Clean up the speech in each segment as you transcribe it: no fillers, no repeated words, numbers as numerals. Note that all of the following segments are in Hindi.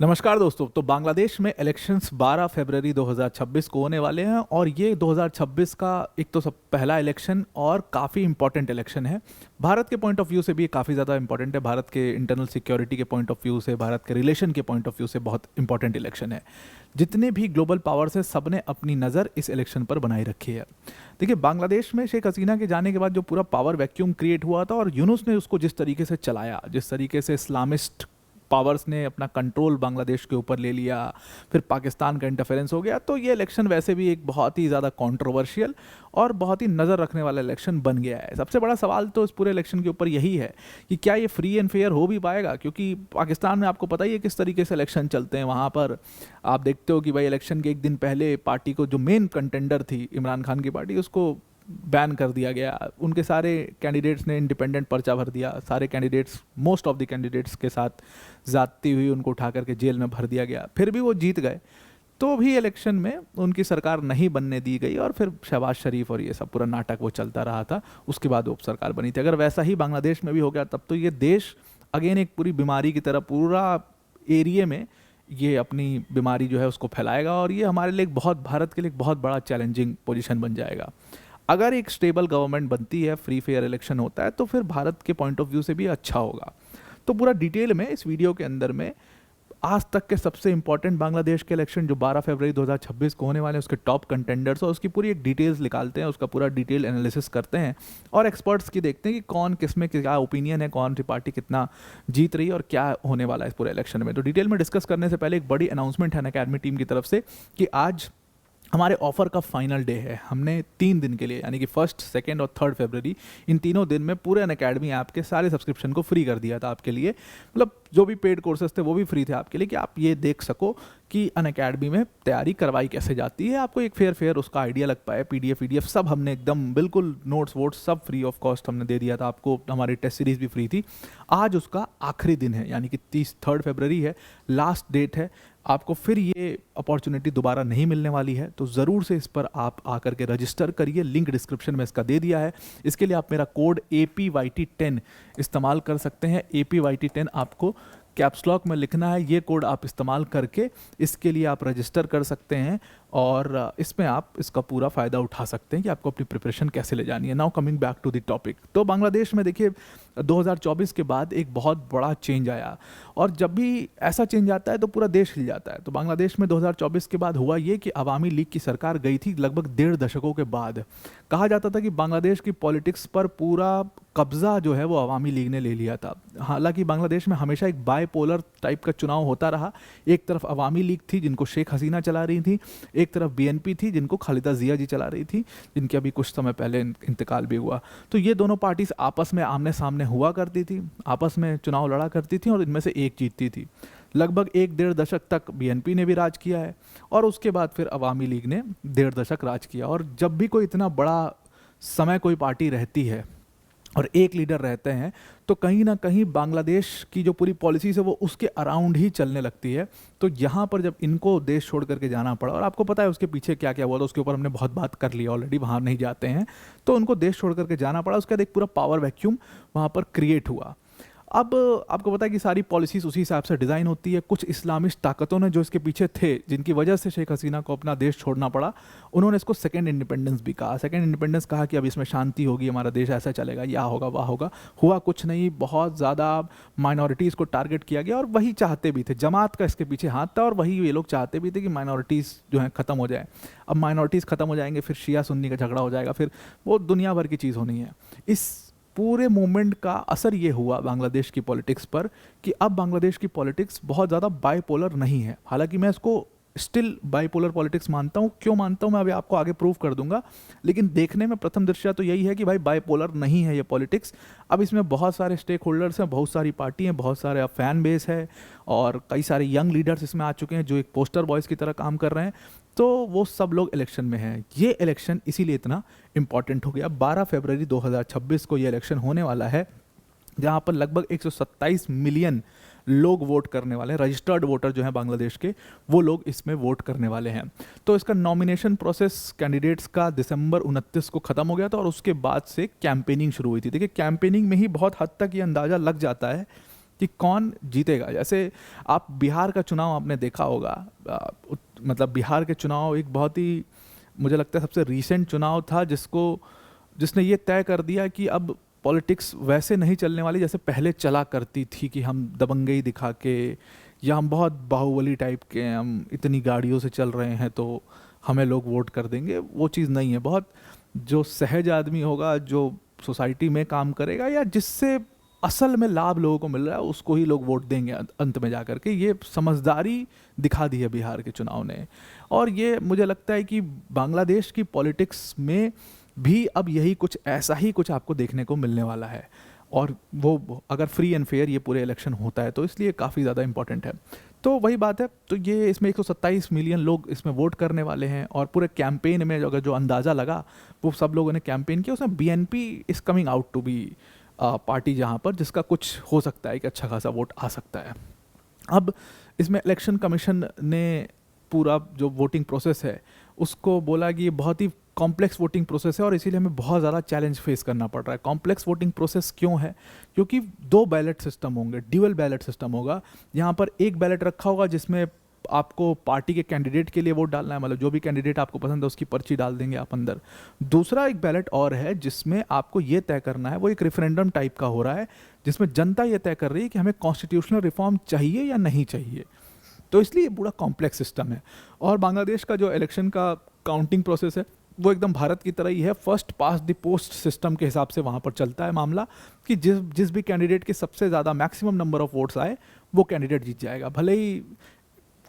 नमस्कार दोस्तों। तो बांग्लादेश में इलेक्शंस 12 फरवरी 2026 को होने वाले हैं और ये 2026 का एक तो सब पहला इलेक्शन और काफ़ी इंपॉर्टेंट इलेक्शन है। भारत के पॉइंट ऑफ व्यू से भी ये काफ़ी ज़्यादा इंपॉर्टेंट है। भारत के इंटरनल सिक्योरिटी के पॉइंट ऑफ व्यू से, भारत के रिलेशन के पॉइंट ऑफ व्यू से बहुत इंपॉर्टेंट इलेक्शन है। जितने भी ग्लोबल पावर्स हैं सब ने अपनी नज़र इस इलेक्शन पर बनाई रखी है। देखिए, बांग्लादेश में शेख हसीना के जाने के बाद जो पूरा पावर वैक्यूम क्रिएट हुआ था और यूनुस ने उसको जिस तरीके से चलाया, जिस तरीके से इस्लामिस्ट पावर्स ने अपना कंट्रोल बांग्लादेश के ऊपर ले लिया, फिर पाकिस्तान का इंटरफेरेंस हो गया, तो ये इलेक्शन वैसे भी एक बहुत ही ज़्यादा कंट्रोवर्शियल और बहुत ही नज़र रखने वाला इलेक्शन बन गया है। सबसे बड़ा सवाल तो इस पूरे इलेक्शन के ऊपर यही है कि क्या ये फ्री एंड फेयर हो भी पाएगा, क्योंकि पाकिस्तान में आपको पता ही है किस तरीके से इलेक्शन चलते हैं। वहाँ पर आप देखते हो कि भाई इलेक्शन के एक दिन पहले पार्टी को, जो मेन कंटेंडर थी इमरान खान की पार्टी, उसको बैन कर दिया गया। उनके सारे कैंडिडेट्स ने इंडिपेंडेंट पर्चा भर दिया। सारे candidates, most of the candidates के साथ जाती हुई उनको उठा करके जेल में भर दिया गया। फिर भी वो जीत गए, तो भी इलेक्शन में उनकी सरकार नहीं बनने दी गई और फिर शहबाज शरीफ और ये सब पूरा नाटक वो चलता रहा था। उसके बाद वो सरकार बनी थी। अगर वैसा ही बांग्लादेश में भी हो गया तब तो ये देश अगेन एक पूरी बीमारी की तरह पूरा एरिया में ये अपनी बीमारी जो है उसको फैलाएगा और ये हमारे लिए भारत के लिए एक बहुत बड़ा चैलेंजिंग पोजीशन बन जाएगा। अगर एक स्टेबल गवर्नमेंट बनती है, फ्री फेयर इलेक्शन होता है, तो फिर भारत के पॉइंट ऑफ व्यू से भी अच्छा होगा। तो पूरा डिटेल में इस वीडियो के अंदर में आज तक के सबसे इंपॉर्टेंट बांग्लादेश के इलेक्शन जो 12 फरवरी 2026 को होने वाले हैं, उसके टॉप कंटेंडर्स और उसकी पूरी एक डिटेल्स निकालते हैं, उसका पूरा डिटेल एनालिसिस करते हैं और एक्सपर्ट्स की देखते हैं कि कौन किस में क्या ओपिनियन है, कौन सी पार्टी कितना जीत रही है और क्या होने वाला है इस पूरे इलेक्शन में। तो डिटेल में डिस्कस करने से पहले एक बड़ी अनाउंसमेंट है अनअकैडमी टीम की तरफ से कि आज हमारे ऑफर का फाइनल डे है। हमने 3 दिन के लिए, यानी कि 1, 2 और 3 फरवरी, इन तीनों दिन में पूरे अनअकैडमी ऐप के सारे सब्सक्रिप्शन को फ्री कर दिया था आपके लिए। मतलब जो भी पेड कोर्सेज थे वो भी फ्री थे आपके लिए, कि आप ये देख सको कि अनअकैडमी में तैयारी करवाई कैसे जाती है, आपको एक फेयर उसका आइडिया लग पाए। पीडीएफ सब हमने एकदम बिल्कुल नोट्स वोट्स सब फ्री ऑफ कॉस्ट हमने दे दिया था आपको। हमारी टेस्ट सीरीज भी फ्री थी। आज उसका आखिरी दिन है, यानी कि 3 फरवरी है, लास्ट डेट है। आपको फिर ये अपॉर्चुनिटी दोबारा नहीं मिलने वाली है, तो ज़रूर से इस पर आप आकर के रजिस्टर करिए। लिंक डिस्क्रिप्शन में इसका दे दिया है। इसके लिए आप मेरा कोड APYT10 इस्तेमाल कर सकते हैं। APYT10 आपको कैप्स लॉक में लिखना है। ये कोड आप इस्तेमाल करके इसके लिए आप रजिस्टर कर सकते हैं और इसमें आप इसका पूरा फ़ायदा उठा सकते हैं कि आपको अपनी प्रिपरेशन कैसे ले जानी है। Now coming back to the topic, तो बांग्लादेश में देखिए 2024 के बाद एक बहुत बड़ा चेंज आया और जब भी ऐसा चेंज आता है तो पूरा देश हिल जाता है। तो बांग्लादेश में 2024 के बाद हुआ ये कि अवामी लीग की सरकार गई थी लगभग 1.5 दशकों के बाद। कहा जाता था कि बांग्लादेश की पॉलिटिक्स पर पूरा कब्जा जो है वो अवामी लीग ने ले लिया था। हालांकि बांग्लादेश में हमेशा एक बायपोलर टाइप का चुनाव होता रहा। एक तरफ अवामी लीग थी जिनको शेख हसीना चला रही थी, एक तरफ BNP थी जिनको खालिदा जिया जी चला रही थी, जिनके अभी कुछ समय पहले इंतकाल भी हुआ। तो ये दोनों पार्टीज आपस में आमने सामने हुआ करती थी, आपस में चुनाव लड़ा करती थी और इनमें से एक जीतती थी। लगभग 1-1.5 दशक तक BNP ने भी राज किया है और उसके बाद फिर अवामी लीग ने 1.5 दशक राज किया। और जब भी कोई इतना बड़ा समय कोई पार्टी रहती है और एक लीडर रहते हैं, तो कहीं ना कहीं बांग्लादेश की जो पूरी पॉलिसीज है वो उसके अराउंड ही चलने लगती है। तो यहाँ पर जब इनको देश छोड़ करके जाना पड़ा, और आपको पता है उसके पीछे क्या क्या हुआ था, उसके ऊपर हमने बहुत बात कर ली ऑलरेडी, वहाँ नहीं जाते हैं। तो उनको देश छोड़ करके जाना पड़ा। उसके बाद एक पूरा पावर वैक्यूम वहाँ पर क्रिएट हुआ। अब आपको पता है कि सारी पॉलिसीज उसी हिसाब से डिज़ाइन होती है। कुछ इस्लामिस्ट ताकतों ने जो इसके पीछे थे, जिनकी वजह से शेख हसीना को अपना देश छोड़ना पड़ा, उन्होंने इसको सेकंड इंडिपेंडेंस भी कहा। सेकंड इंडिपेंडेंस कहा कि अब इसमें शांति होगी, हमारा देश ऐसा चलेगा, या होगा वह होगा। हुआ कुछ नहीं। बहुत ज़्यादा माइनॉरिटीज़ को टारगेट किया गया और वही चाहते भी थे। जमात का इसके पीछे हाथ था और वही ये लोग चाहते भी थे कि माइनॉरिटीज़ जो हैं ख़त्म हो जाए। अब माइनॉरिटीज़ ख़त्म हो जाएंगे, फिर शिया सुन्नी का झगड़ा हो जाएगा, फिर वो दुनिया भर की चीज़ होनी है। इस पूरे मूवमेंट का असर ये हुआ बांग्लादेश की पॉलिटिक्स पर कि अब बांग्लादेश की पॉलिटिक्स बहुत ज़्यादा बायपोलर नहीं है। हालांकि मैं इसको स्टिल बायपोलर पॉलिटिक्स मानता हूँ। क्यों मानता हूँ मैं अभी आपको आगे प्रूव कर दूंगा, लेकिन देखने में प्रथम दृष्टया तो यही है कि भाई बायपोलर नहीं है ये पॉलिटिक्स। अब इसमें बहुत सारे स्टेक होल्डर्स हैं, बहुत सारी पार्टी हैं, बहुत सारे अब फैन बेस है और कई सारे यंग लीडर्स इसमें आ चुके हैं जो एक पोस्टर बॉयज़ की तरह काम कर रहे हैं। तो वो सब लोग इलेक्शन में हैं। ये इलेक्शन इसीलिए इतना इंपॉर्टेंट हो गया। 12 फरवरी 2026 को ये इलेक्शन होने वाला है, जहाँ पर लगभग 127 मिलियन लोग वोट करने वाले हैं। रजिस्टर्ड वोटर जो हैं बांग्लादेश के, वो लोग इसमें वोट करने वाले हैं। तो इसका नॉमिनेशन प्रोसेस कैंडिडेट्स का दिसंबर 29 को ख़त्म हो गया था और उसके बाद से कैंपेनिंग शुरू हुई थी। देखिए, कैंपेनिंग में ही बहुत हद तक ये अंदाज़ा लग जाता है कि कौन जीतेगा। जैसे आप बिहार का चुनाव आपने देखा होगा, मतलब बिहार के चुनाव एक बहुत ही, मुझे लगता है सबसे रीसेंट चुनाव था जिसने ये तय कर दिया कि अब पॉलिटिक्स वैसे नहीं चलने वाली जैसे पहले चला करती थी, कि हम दबंगई दिखा के या हम बहुत बाहुबली टाइप के हैं, हम इतनी गाड़ियों से चल रहे हैं तो हमें लोग वोट कर देंगे। वो चीज़ नहीं है। बहुत जो सहज आदमी होगा, जो सोसाइटी में काम करेगा या जिससे असल में लाभ लोगों को मिल रहा है, उसको ही लोग वोट देंगे अंत में जाकर के। ये समझदारी दिखा दी है बिहार के चुनाव ने। और ये मुझे लगता है कि बांग्लादेश की पॉलिटिक्स में भी अब यही कुछ ऐसा ही कुछ आपको देखने को मिलने वाला है। और वो अगर फ्री एंड फेयर ये पूरे इलेक्शन होता है तो इसलिए काफ़ी ज़्यादा इंपॉर्टेंट है। तो वही बात है, तो ये इसमें 127 मिलियन लोग इसमें वोट करने वाले हैं। और पूरे कैंपेन में अगर जो अंदाज़ा लगा, वो सब लोगों ने कैंपेन किया, उसमें BNP is coming out to be party जहाँ पर जिसका कुछ हो सकता है कि अच्छा खासा वोट आ सकता है। अब इसमें इलेक्शन कमीशन ने पूरा जो वोटिंग प्रोसेस है उसको बोला कि ये बहुत ही कॉम्प्लेक्स वोटिंग प्रोसेस है और इसीलिए हमें बहुत ज़्यादा चैलेंज फेस करना पड़ रहा है। कॉम्प्लेक्स वोटिंग प्रोसेस क्यों है? क्योंकि 2 बैलेट सिस्टम होंगे, ड्यूअल बैलेट सिस्टम होगा। यहाँ पर एक बैलेट रखा होगा जिसमें आपको पार्टी के कैंडिडेट के लिए वोट डालना है, मतलब जो भी कैंडिडेट आपको पसंद है उसकी पर्ची डाल देंगे आप अंदर। दूसरा एक बैलेट और है जिसमें आपको ये तय करना है, वो एक रेफरेंडम टाइप का हो रहा है, जिसमें जनता ये तय कर रही है कि हमें कॉन्स्टिट्यूशनल रिफॉर्म चाहिए या नहीं चाहिए। तो इसलिए ये पूरा कॉम्प्लेक्स सिस्टम है। और बांग्लादेश का जो इलेक्शन का काउंटिंग प्रोसेस है वो एकदम भारत की तरह ही है। First pass the post system के हिसाब से वहाँ पर चलता है मामला, कि जिस भी कैंडिडेट के सबसे ज़्यादा मैक्सिमम नंबर ऑफ वोट्स आए वो कैंडिडेट जीत जाएगा। भले ही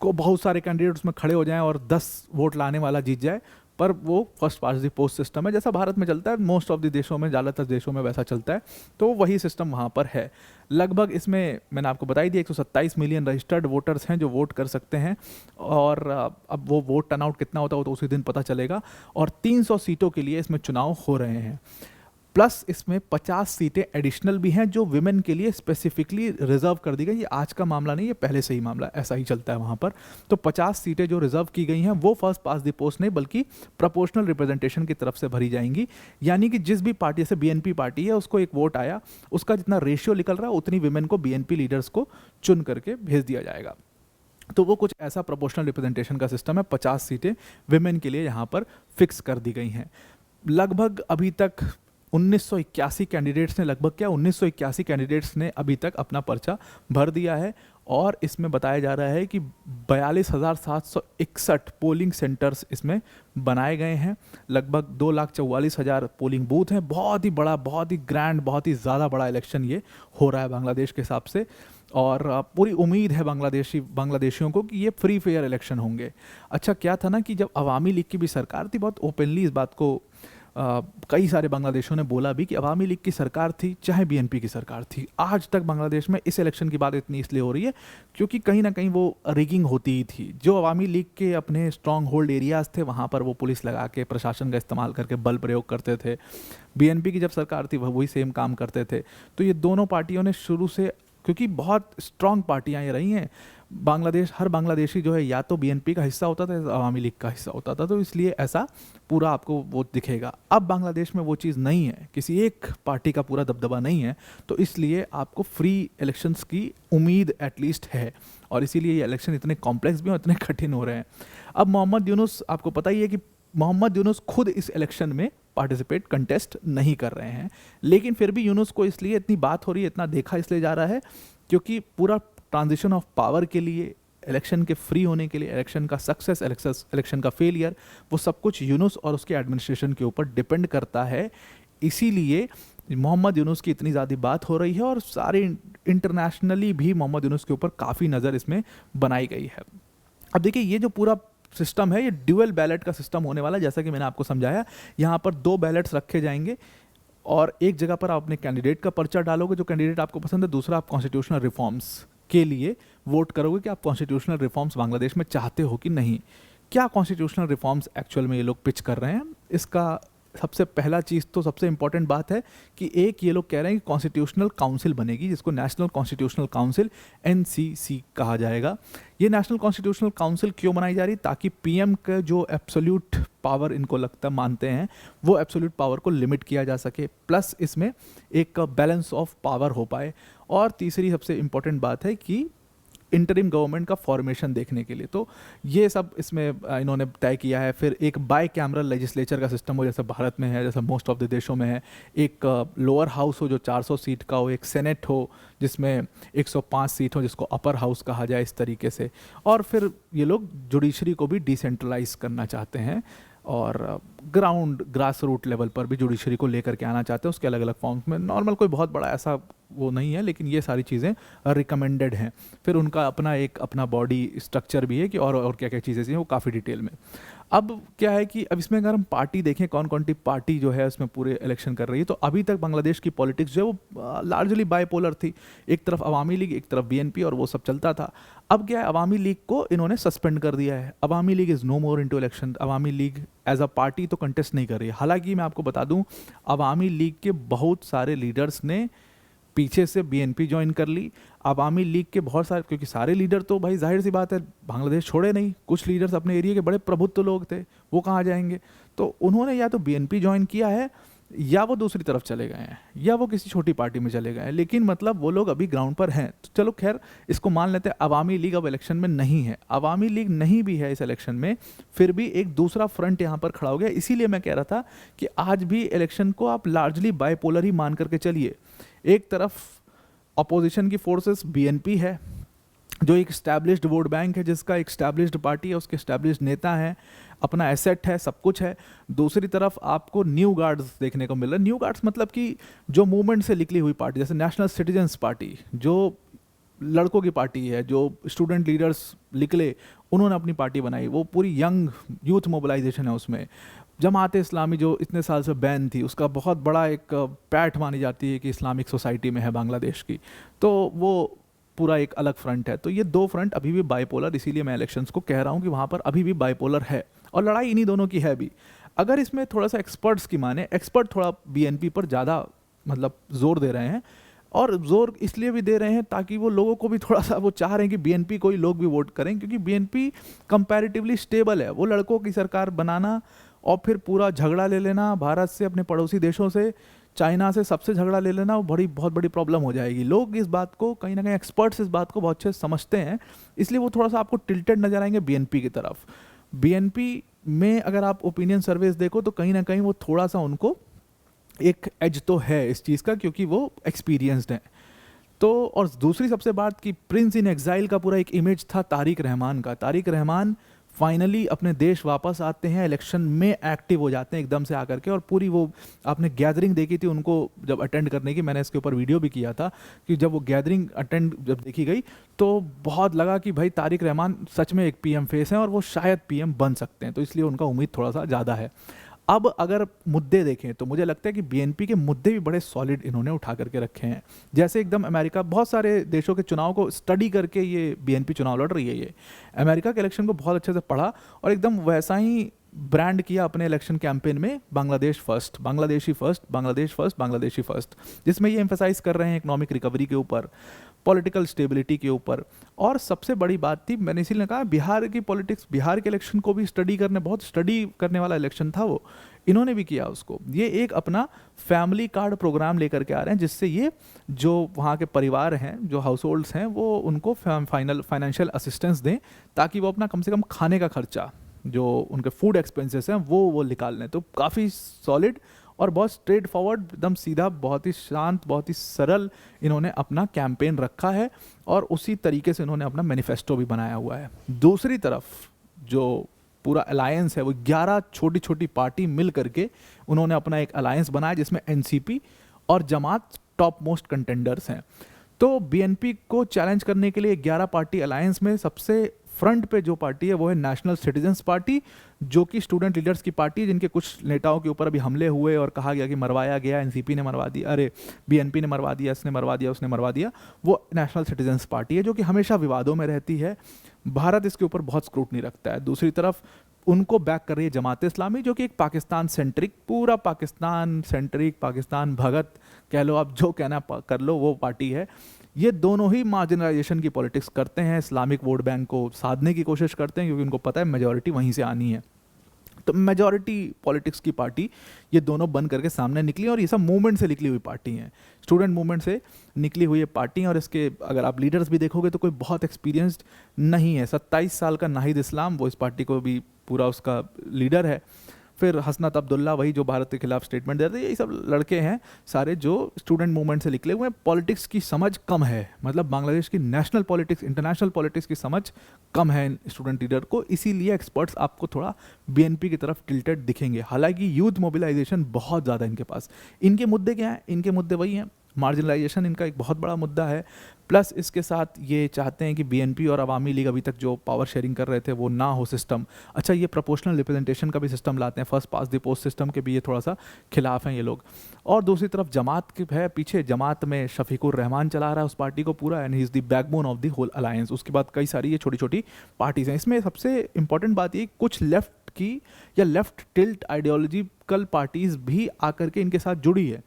को बहुत सारे कैंडिडेट उसमें खड़े हो जाएं और 10 वोट लाने वाला जीत जाए, पर वो first pass the post system है, जैसा भारत में चलता है, मोस्ट ऑफ द देशों में, ज़्यादातर देशों में वैसा चलता है। तो वही सिस्टम वहाँ पर है। लगभग इसमें मैंने आपको बताई दी 127 मिलियन रजिस्टर्ड वोटर्स हैं जो वोट कर सकते हैं। और अब वो वोट टर्नआउट कितना होता है वो तो उसी दिन पता चलेगा। और 300 सीटों के लिए इसमें चुनाव हो रहे हैं। प्लस इसमें 50 सीटें एडिशनल भी हैं जो विमेन के लिए स्पेसिफिकली रिजर्व कर दी गई। ये आज का मामला नहीं, ये पहले से ही मामला ऐसा ही चलता है वहाँ पर। तो 50 सीटें जो रिजर्व की गई हैं वो फर्स्ट पास द पोस्ट नहीं बल्कि प्रोपोर्शनल रिप्रेजेंटेशन की तरफ से भरी जाएंगी। यानी कि जिस भी पार्टी, जैसे बीएनपी पार्टी है, उसको एक वोट आया, उसका जितना रेशियो निकल रहा है उतनी विमेन को बीएनपी लीडर्स को चुन करके भेज दिया जाएगा। तो वो कुछ ऐसा प्रोपोर्शनल रिप्रेजेंटेशन का सिस्टम है। 50 सीटें विमेन के लिए यहाँ पर फिक्स कर दी गई हैं। लगभग अभी तक 1981 कैंडिडेट्स ने, लगभग क्या 1981 कैंडिडेट्स ने अभी तक अपना पर्चा भर दिया है। और इसमें बताया जा रहा है कि 42,761 पोलिंग सेंटर्स इसमें बनाए गए हैं। लगभग 2,44,000 पोलिंग बूथ हैं। बहुत ही बड़ा, बहुत ही ग्रैंड, बहुत ही ज़्यादा बड़ा इलेक्शन ये हो रहा है बांग्लादेश के हिसाब से। और पूरी उम्मीद है बांग्लादेशियों को कि ये फ्री फेयर इलेक्शन होंगे। अच्छा क्या था ना कि जब अवामी लीग की भी सरकार थी, बहुत ओपनली इस बात को कई सारे बांग्लादेशियों ने बोला भी कि अवामी लीग की सरकार थी चाहे बीएनपी की सरकार थी, आज तक बांग्लादेश में इस इलेक्शन की बात इतनी इसलिए हो रही है क्योंकि कहीं ना कहीं वो रिगिंग होती ही थी। जो अवामी लीग के अपने स्ट्रॉन्ग होल्ड एरियाज थे वहाँ पर वो पुलिस लगा के, प्रशासन का इस्तेमाल करके बल प्रयोग करते थे। बीएनपी की जब सरकार थी वह वही सेम काम करते थे। तो ये दोनों पार्टियों ने शुरू से, क्योंकि बहुत स्ट्रॉन्ग पार्टियाँ ये रही हैं, बांग्लादेश, हर बांग्लादेशी जो है या तो बीएनपी का हिस्सा होता था या अवामी लीग का हिस्सा होता था, तो इसलिए ऐसा पूरा आपको वो दिखेगा। अब बांग्लादेश में वो चीज़ नहीं है, किसी एक पार्टी का पूरा दबदबा नहीं है, तो इसलिए आपको फ्री इलेक्शंस की उम्मीद एटलीस्ट है। और इसीलिए ये इलेक्शन इतने कॉम्प्लेक्स भी और इतने कठिन हो रहे हैं। अब मोहम्मद यूनुस, आपको पता ही है कि मोहम्मद यूनुस खुद इस इलेक्शन में पार्टिसिपेट, कंटेस्ट नहीं कर रहे हैं, लेकिन फिर भी यूनुस को इसलिए इतनी बात हो रही है, इतना देखा इसलिए जा रहा है क्योंकि पूरा ट्रांजिशन ऑफ पावर के लिए, इलेक्शन के फ्री होने के लिए, इलेक्शन का सक्सेस, इलेक्शन का फेलियर, वो सब कुछ यूनुस और उसके एडमिनिस्ट्रेशन के ऊपर डिपेंड करता है। इसीलिए मोहम्मद यूनुस की इतनी ज़्यादा बात हो रही है और सारे इंटरनेशनली भी मोहम्मद यूनुस के ऊपर काफ़ी नज़र इसमें बनाई गई है। अब देखिए ये जो पूरा सिस्टम है ये ड्यूअल बैलेट का सिस्टम होने वाला है। जैसा कि मैंने आपको समझाया, यहाँ पर 2 बैलेट्स रखे जाएंगे और एक जगह पर आप अपने कैंडिडेट का पर्चा डालोगे जो कैंडिडेट आपको पसंद है, दूसरा आप कॉन्स्टिट्यूशनल रिफॉर्म्स के लिए वोट करोगे कि आप कॉन्स्टिट्यूशनल रिफॉर्म्स बांग्लादेश में चाहते हो कि नहीं। क्या कॉन्स्टिट्यूशनल रिफॉर्म्स एक्चुअल में ये लोग पिच कर रहे हैं, इसका सबसे पहला चीज़ तो सबसे इंपॉर्टेंट बात है कि एक ये लोग कह रहे हैं कि कॉन्स्टिट्यूशनल काउंसिल बनेगी जिसको नेशनल कॉन्स्टिट्यूशनल काउंसिल एनसीसी कहा जाएगा। ये नेशनल कॉन्स्टिट्यूशनल काउंसिल क्यों बनाई जा रही, ताकि पीएम का जो एब्सोल्यूट पावर इनको लगता मानते हैं वो एब्सोल्यूट पावर को लिमिट किया जा सके, प्लस इसमें एक बैलेंस ऑफ पावर हो पाए। और तीसरी सबसे इम्पोर्टेंट बात है कि इंटरिम गवर्नमेंट का फॉर्मेशन देखने के लिए। तो ये सब इसमें इन्होंने तय किया है। फिर एक बाई कैमरल लेजिस्लेचर का सिस्टम हो जैसे भारत में है, जैसे मोस्ट ऑफ द देशों में है। एक लोअर हाउस हो जो 400 सीट का हो, एक सेनेट हो जिसमें 105 सीट हो जिसको अपर हाउस कहा जाए, इस तरीके से। और फिर ये लोग जुडिशरी को भी डिसेंट्रलाइज करना चाहते हैं और ग्राउंड ग्रास रूट लेवल पर भी जुडिशरी को लेकर के आना चाहते हैं, उसके अलग अलग फॉर्म्स में। नॉर्मल कोई बहुत बड़ा ऐसा वो नहीं है, लेकिन ये सारी चीज़ें रिकमेंडेड हैं। फिर उनका अपना बॉडी स्ट्रक्चर भी है कि और क्या क्या चीज़ें चाहिए, वो काफ़ी डिटेल में। अब क्या है कि अब इसमें अगर हम पार्टी देखें कौन कौन सी पार्टी जो है उसमें पूरे इलेक्शन कर रही है, तो अभी तक बांग्लादेश की पॉलिटिक्स जो है वो लार्जली बाइपोलर थी। एक तरफ अवामी लीग, एक तरफ बीएनपी, और वो सब चलता था। अब क्या है, अवामी लीग को इन्होंने सस्पेंड कर दिया है। Awami League is no more into election. Awami League as a party तो कंटेस्ट नहीं कर रही है। हालांकि मैं आपको बता दूं, अवामी लीग के बहुत सारे लीडर्स ने पीछे से बीएनपी ज्वाइन कर ली। अवामी लीग के बहुत सारे, क्योंकि सारे लीडर तो भाई जाहिर सी बात है बांग्लादेश छोड़े नहीं। कुछ लीडर्स अपने एरिया के बड़े प्रभुत्व लोग थे, वो कहाँ जाएंगे? तो उन्होंने या तो बीएनपी ज्वाइन किया है, या वो दूसरी तरफ चले गए हैं, या वो किसी छोटी पार्टी में चले गए हैं। लेकिन मतलब वो लोग अभी ग्राउंड पर हैं। तो चलो खैर, इसको मान लेते हैं अवामी लीग अब इलेक्शन में नहीं है। अवामी लीग नहीं भी है इस इलेक्शन में, फिर भी एक दूसरा फ्रंट यहाँ पर खड़ा हो गया। इसीलिए मैं कह रहा था कि आज भी इलेक्शन को आप लार्जली बाइपोलर ही मान करके चलिए। एक तरफ अपोजिशन की फोर्सेस बीएनपी है जो एक स्टैब्लिश्ड वोट बैंक है, जिसका एक स्टैब्लिश्ड पार्टी है, उसके स्टैब्लिश्ड नेता हैं, अपना एसेट है, सब कुछ है। दूसरी तरफ आपको न्यू गार्ड्स देखने को मिल रहा है। न्यू गार्ड्स मतलब कि जो मूवमेंट से निकली हुई पार्टी, जैसे नेशनल सिटीजन्स पार्टी जो लड़कों की पार्टी है, जो स्टूडेंट लीडर्स निकले उन्होंने अपनी पार्टी बनाई, वो पूरी यंग यूथ मोबिलाइजेशन है उसमें। जमात इस्लामी जो इतने साल से बैन थी, उसका बहुत बड़ा एक पैठ मानी जाती है कि इस्लामिक सोसाइटी में है बांग्लादेश की, तो वो पूरा एक अलग फ्रंट है। तो ये दो फ्रंट अभी भी बाइपोलर, इसीलिए मैं इलेक्शंस को कह रहा हूँ कि वहाँ पर अभी भी बाइपोलर है और लड़ाई इन्हीं दोनों की है भी। अगर इसमें थोड़ा सा एक्सपर्ट्स की माने, एक्सपर्ट थोड़ा बीएनपी पर ज़्यादा मतलब जोर दे रहे हैं, और जोर इसलिए भी दे रहे हैं ताकि वो लोगों को भी थोड़ा सा वो चाह रहे हैं कि बीएनपी को ही लोग भी वोट करें, क्योंकि बीएनपी कंपैरेटिवली स्टेबल है। वो लड़कों की सरकार बनाना और फिर पूरा झगड़ा ले लेना भारत से, अपने पड़ोसी देशों से, चाइना से, सबसे झगड़ा ले लेना, वो बहुत बड़ी प्रॉब्लम हो जाएगी। लोग इस बात को कहीं ना कहीं, एक्सपर्ट्स इस बात को बहुत अच्छे से समझते हैं, इसलिए वो थोड़ा सा आपको टिल्टेड नजर आएंगे बीएनपी की तरफ। बीएनपी में अगर आप ओपिनियन सर्वेस देखो तो कहीं ना कहीं वो थोड़ा सा, उनको एक एज तो है इस चीज़ का, क्योंकि वो एक्सपीरियंस्ड है। तो और दूसरी सबसे बात कि प्रिंस इन एग्जाइल का पूरा एक इमेज था तारिक रहमान का। तारिक रहमान फाइनली अपने देश वापस आते हैं, इलेक्शन में एक्टिव हो जाते हैं एकदम से आकर के, और पूरी वो आपने गैदरिंग देखी थी उनको जब अटेंड करने की, मैंने इसके ऊपर वीडियो भी किया था कि जब वो गैदरिंग अटेंड जब देखी गई तो बहुत लगा कि भाई तारिक रहमान सच में एक पीएम फेस हैं और वो शायद पीएम बन सकते हैं, तो इसलिए उनका उम्मीद थोड़ा सा ज़्यादा है। अब अगर मुद्दे देखें तो मुझे लगता है कि बीएनपी के मुद्दे भी बड़े सॉलिड इन्होंने उठा करके रखे हैं। जैसे एकदम अमेरिका, बहुत सारे देशों के चुनाव को स्टडी करके ये बीएनपी चुनाव लड़ रही है। ये अमेरिका के इलेक्शन को बहुत अच्छे से पढ़ा और एकदम वैसा ही ब्रांड किया अपने इलेक्शन कैंपेन में, Bangladesh first, Bangladeshi first, Bangladesh first, Bangladeshi first, जिसमें ये एम्फेसाइज कर रहे हैं इकोनॉमिक रिकवरी के ऊपर, पॉलिटिकल स्टेबिलिटी के ऊपर। और सबसे बड़ी बात थी, मैंने इसीलिए कहा बिहार की पॉलिटिक्स, बिहार के इलेक्शन को भी स्टडी करने, बहुत स्टडी करने वाला इलेक्शन था वो, इन्होंने भी किया उसको। ये एक अपना फैमिली कार्ड प्रोग्राम लेकर के आ रहे हैं, जिससे ये जो वहाँ के परिवार हैं, जो हाउस होल्ड्स हैं, वो उनको फाइनेंशियल असिस्टेंस दें, ताकि वो अपना कम से कम खाने का खर्चा, जो उनके फूड एक्सपेंसेस हैं, वो निकाल लें। तो काफ़ी सॉलिड और बहुत स्ट्रेट फॉरवर्ड, एकदम सीधा, बहुत ही शांत, बहुत ही सरल इन्होंने अपना कैंपेन रखा है, और उसी तरीके से इन्होंने अपना मैनिफेस्टो भी बनाया हुआ है। दूसरी तरफ जो पूरा अलायंस है, वो 11 छोटी छोटी पार्टी मिल करके उन्होंने अपना एक अलायंस बनाया, जिसमें एनसीपी और जमात टॉप मोस्ट कंटेंडर्स हैं। तो बीएनपी को चैलेंज करने के लिए 11 पार्टी अलायंस में सबसे फ्रंट पे जो पार्टी है वो है नेशनल सिटीजन्स पार्टी, जो कि स्टूडेंट लीडर्स की पार्टी है, जिनके कुछ नेताओं के ऊपर अभी हमले हुए और कहा गया कि मरवाया गया, एनसीपी ने मरवा दिया, अरे बीएनपी ने मरवा दिया, इसने मरवा दिया, उसने मरवा दिया। वो नेशनल सिटीजन्स पार्टी है, जो कि हमेशा विवादों में रहती है, भारत इसके ऊपर बहुत स्क्रूटनी रखता है। दूसरी तरफ उनको बैक कर रही है जमात इस्लामी, जो कि एक पाकिस्तान सेंट्रिक, पूरा पाकिस्तान सेंट्रिक, पाकिस्तान भगत कह लो आप, जो कहना कर लो, वो पार्टी है। ये दोनों ही मार्जिनलाइजेशन की पॉलिटिक्स करते हैं, इस्लामिक वोट बैंक को साधने की कोशिश करते हैं, क्योंकि उनको पता है मेजॉरिटी वहीं से आनी है। मेजॉरिटी पॉलिटिक्स की पार्टी ये दोनों बन करके सामने निकली, और ये सब मूवमेंट से निकली हुई पार्टी हैं, स्टूडेंट मूवमेंट से निकली हुई ये पार्टी हैं। और इसके अगर आप लीडर्स भी देखोगे तो कोई बहुत एक्सपीरियंस्ड नहीं है। 27 साल का नाहिद इस्लाम वो इस पार्टी को भी पूरा उसका लीडर है। फिर हसनत अब्दुल्ला, वही जो भारत के खिलाफ स्टेटमेंट देते हैं, यही सब लड़के हैं सारे जो स्टूडेंट मूवमेंट से निकले हुए हैं। पॉलिटिक्स की समझ कम है, मतलब बांग्लादेश की नेशनल पॉलिटिक्स, इंटरनेशनल पॉलिटिक्स की समझ कम है स्टूडेंट लीडर को, इसीलिए एक्सपर्ट्स आपको थोड़ा बीएनपी की तरफ टिल्टेड दिखेंगे। हालांकि यूथ मोबिलाइजेशन बहुत ज़्यादा इनके पास। इनके मुद्दे क्या हैं? इनके मुद्दे वही हैं, मार्जिनलाइजेशन इनका एक बहुत बड़ा मुद्दा है, प्लस इसके साथ ये चाहते हैं कि बीएनपी और अवामी लीग अभी तक जो पावर शेयरिंग कर रहे थे वो ना हो सिस्टम। अच्छा, ये प्रोपोर्शनल रिप्रेजेंटेशन का भी सिस्टम लाते हैं, first pass the post system के भी ये थोड़ा सा खिलाफ हैं ये लोग। और दूसरी तरफ जमात की है पीछे, जमात में शफीकुर रहमान चला रहा है उस पार्टी को पूरा, and he is the backbone of the whole alliance. उसके बाद कई सारी ये छोटी छोटी पार्टीज़ हैं। इसमें सबसे इंपॉर्टेंट बात ये, कुछ लेफ्ट की या लेफ्ट टिल्ट आइडियोलॉजिकल पार्टीज़ भी आकर के इनके साथ जुड़ी है।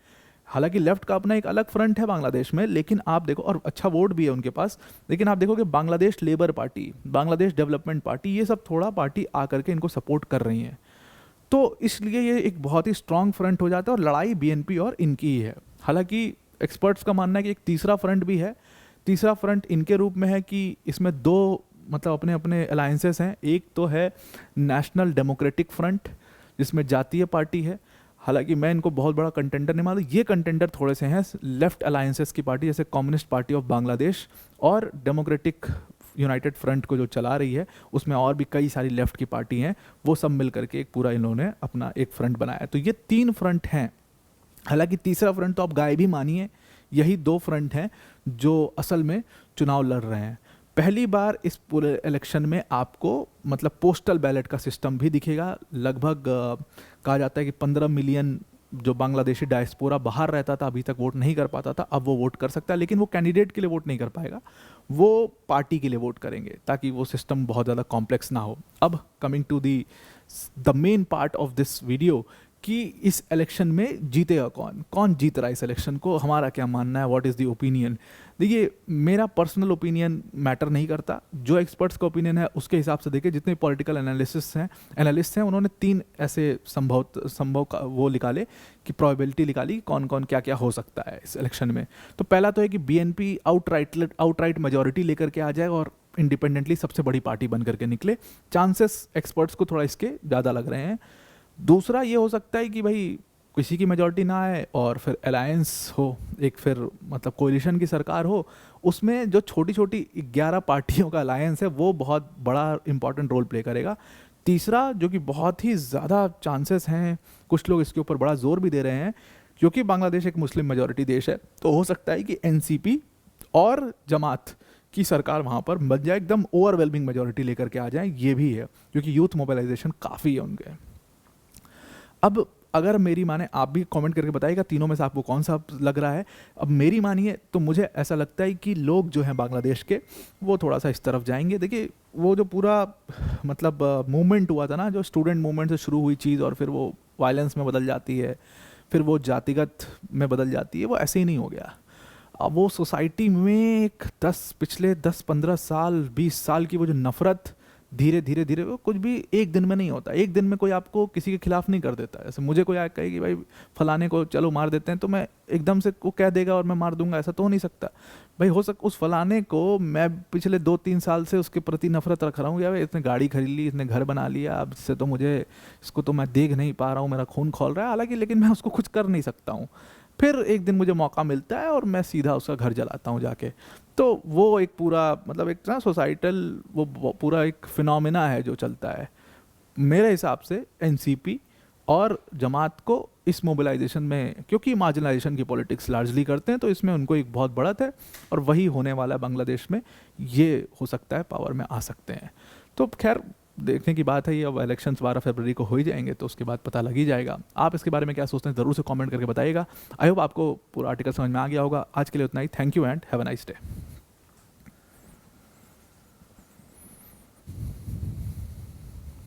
हालांकि लेफ्ट का अपना एक अलग फ्रंट है बांग्लादेश में, लेकिन आप देखो, और अच्छा वोट भी है उनके पास, लेकिन आप देखो कि Bangladesh labour party, Bangladesh development party, ये सब थोड़ा पार्टी आकर के इनको सपोर्ट कर रही हैं। तो इसलिए ये एक बहुत ही स्ट्रांग फ्रंट हो जाता है, और लड़ाई बीएनपी और इनकी ही है। हालांकि एक्सपर्ट्स का मानना है कि एक तीसरा फ्रंट भी है। तीसरा फ्रंट इनके रूप में है कि इसमें दो मतलब अपने अपने अलायंसेस हैं। एक तो है नेशनल डेमोक्रेटिक फ्रंट, जिसमें जातीय पार्टी है। हालांकि मैं इनको बहुत बड़ा कंटेंडर नहीं मानता, ये कंटेंडर थोड़े से हैं लेफ्ट अलायंसेस की पार्टी, जैसे कम्युनिस्ट पार्टी ऑफ बांग्लादेश और डेमोक्रेटिक यूनाइटेड फ्रंट को जो चला रही है, उसमें और भी कई सारी लेफ्ट की पार्टी हैं, वो सब मिल करके एक पूरा इन्होंने अपना एक फ्रंट बनाया। तो ये 3 फ्रंट हैं। हालांकि तीसरा फ्रंट तो आप गायब ही मानिए, यही 2 फ्रंट हैं जो असल में चुनाव लड़ रहे हैं। पहली बार इस पूरे इलेक्शन में आपको मतलब पोस्टल बैलेट का सिस्टम भी दिखेगा। लगभग कहा जाता है कि 15 मिलियन जो बांग्लादेशी डायस्पोरा बाहर रहता था, अभी तक वोट नहीं कर पाता था, अब वो वोट कर सकता है, लेकिन वो कैंडिडेट के लिए वोट नहीं कर पाएगा, वो पार्टी के लिए वोट करेंगे, ताकि वो सिस्टम बहुत ज़्यादा कॉम्प्लेक्स ना हो। अब coming to the main part of this video, कि इस इलेक्शन में जीतेगा कौन, कौन जीत रहा है इस इलेक्शन को, हमारा क्या मानना है, व्हाट इज़ द ओपिनियन। देखिए, मेरा पर्सनल ओपिनियन मैटर नहीं करता, जो एक्सपर्ट्स का ओपिनियन है उसके हिसाब से देखिए। जितने पॉलिटिकल एनालिस्ट हैं उन्होंने 3 ऐसे संभव का वो निकाले कि प्रोबेबिलिटी निकाली कौन कौन क्या क्या हो सकता है इस इलेक्शन में। तो पहला तो है कि बीएनपी आउटराइट मेजॉरिटी लेकर के आ जाए और इंडिपेंडेंटली सबसे बड़ी पार्टी बन करके निकले। चांसेस एक्सपर्ट्स को थोड़ा इसके ज़्यादा लग रहे हैं। दूसरा ये हो सकता है कि भाई किसी की मेजॉरिटी ना आए और फिर अलायंस हो, एक फिर मतलब कोलिशन की सरकार हो, उसमें जो छोटी छोटी 11 पार्टियों का अलायंस है वो बहुत बड़ा इंपॉर्टेंट रोल प्ले करेगा। तीसरा, जो कि बहुत ही ज़्यादा चांसेस हैं, कुछ लोग इसके ऊपर बड़ा जोर भी दे रहे हैं, क्योंकि बांग्लादेश एक मुस्लिम मेजॉरिटी देश है, तो हो सकता है कि एनसीपी और जमात की सरकार वहाँ पर बन जाए, एकदम ओवरवेलमिंग मेजॉरिटी लेकर के आ जाए, ये भी है, क्योंकि यूथ मोबिलाइजेशन काफ़ी है उनके। अब अगर मेरी माने, आप भी कमेंट करके बताइएगा तीनों में से आपको कौन सा लग रहा है। अब मेरी मानिए तो मुझे ऐसा लगता है कि लोग जो हैं बांग्लादेश के, वो थोड़ा सा इस तरफ जाएंगे। देखिए, वो जो पूरा मतलब मूवमेंट हुआ था ना, जो स्टूडेंट मूवमेंट से शुरू हुई चीज़ और फिर वो वायलेंस में बदल जाती है, फिर वो जातिगत में बदल जाती है, वो ऐसे ही नहीं हो गया। अब वो सोसाइटी में एक पिछले 10-15 साल 20 साल की वो जो नफ़रत धीरे धीरे धीरे, वो कुछ भी एक दिन में नहीं होता। एक दिन में कोई आपको किसी के खिलाफ नहीं कर देता। जैसे मुझे कोई कहे कि भाई फलाने को चलो मार देते हैं, तो मैं एकदम से वो कह देगा और मैं मार दूंगा, ऐसा तो हो नहीं सकता भाई। उस फलाने को मैं पिछले 2-3 साल से उसके प्रति नफरत रख रहा हूँ, या इसने गाड़ी खरीद ली, इसने घर बना लिया, अब इससे तो मुझे, इसको तो मैं देख नहीं पा रहा हूँ, मेरा खून खौल रहा है, हालांकि लेकिन मैं उसको कुछ कर नहीं सकता हूँ। फिर एक दिन मुझे मौका मिलता है और मैं सीधा उसका घर जलाता हूँ जाके। तो वो एक पूरा मतलब एक ना सोसाइटल वो पूरा एक फिनोमेना है जो चलता है। मेरे हिसाब से एनसीपी और जमात को इस मोबिलाइजेशन में, क्योंकि मार्जिनलाइजेशन की पॉलिटिक्स लार्जली करते हैं, तो इसमें उनको एक बहुत बढ़त है, और वही होने वाला है बांग्लादेश में। ये हो सकता है पावर में आ सकते हैं। तो खैर देखने की बात है ये। अब इलेक्शंस 12 फरवरी को हो ही जाएंगे, तो उसके बाद पता लग ही जाएगा। आप इसके बारे में क्या सोचते हैं ज़रूर से कमेंट करके बताइएगा। आई होप आपको पूरा आर्टिकल समझ में आ गया होगा। आज के लिए उतना ही। Thank you and have a nice day.